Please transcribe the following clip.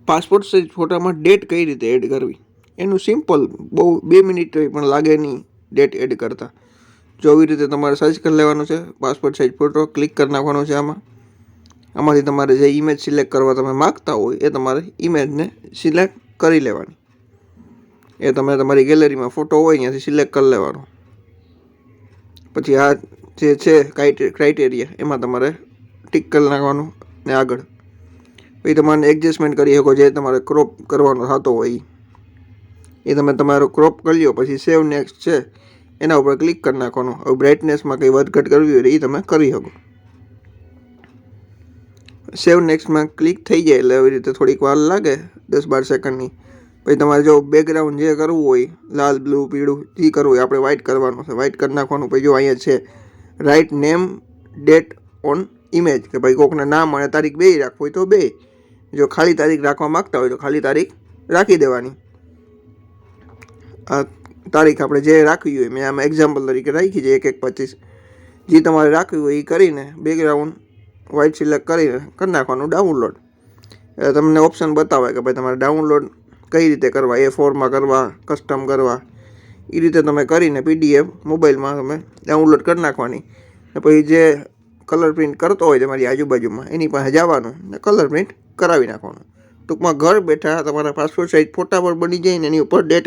Passport size ફોટામાં date કઈ રીતે એડ કરવી એનું સિમ્પલ, બહુ 2 મિનિટ પણ લાગે નહીં ડેટ એડ કરતાં. જો આવી રીતે તમારે સર્ચ કરી લેવાનું છે, પાસપોર્ટ સાઇઝ ફોટો ક્લિક કરી નાખવાનો છે. આમાંથી તમારે જે ઇમેજ સિલેક્ટ કરવા તમે માગતા હોય એ તમારે ઇમેજને સિલેક્ટ કરી લેવાની. એ તમે તમારી ગેલેરીમાં ફોટો હોય ત્યાંથી સિલેક્ટ કરી લેવાનો. પછી આ જે છે ક્રાઇટેરિયા એમાં તમારે ટિક કરી નાખવાનું ને આગળ. પછી તમારે એડજસ્ટમેન્ટ કરી શકો, જે તમારે ક્રોપ કરવાનો થતો હોય એ તમે તમારો ક્રોપ કરી લો. પછી સેવ નેક્સ્ટ છે એના ઉપર ક્લિક કરી નાખવાનું. હવે બ્રાઇટનેસમાં કંઈ વધઘટ કરવી હોય એ તમે કરી શકો. સેવ નેક્સ્ટમાં ક્લિક થઈ જાય એટલે આવી રીતે થોડીક વાર લાગે, 10-12 સેકન્ડની. પછી તમારે જો બેકગ્રાઉન્ડ જે કરવું હોય, લાલ, બ્લુ, પીળું જે કરવું હોય, આપણે વ્હાઇટ કરવાનું છે, વ્હાઇટ કરી નાખવાનું. પછી જો અહીંયા છે right name date on image, કે ભાઈ કોઈકને નામ અને તારીખ બે રાખવું હોય તો બે. જો ખાલી તારીખ રાખવા માગતા હોય તો ખાલી તારીખ રાખી દેવાની. આ તારીખ આપણે જે રાખવી હોય, મેં આમાં એક્ઝામ્પલ તરીકે રાખી છે 1/1/25. જે તમારે રાખવી હોય એ કરીને બેકગ્રાઉન્ડ વ્હાઇટ સિલેક્ટ કરીને કરી નાખવાનું ડાઉનલોડ. એટલે તમને ઓપ્શન બતાવે કે ભાઈ તમારે ડાઉનલોડ કઈ રીતે કરવા, A4માં કરવા, કસ્ટમ કરવા. એ રીતે તમે કરીને PDF મોબાઈલમાં તમે ડાઉનલોડ કરી નાખવાની. પછી જે કલર પ્રિન્ટ કરતો હોય તમારી આજુબાજુમાં એની પાસે જવાનું ને કલર પ્રિન્ટ કરાવી નાખવાનું. ટૂંકમાં ઘર બેઠા તમારા પાસપોર્ટ સાઇઝ ફોટા પર બની જાય ને એની ઉપર ડેટ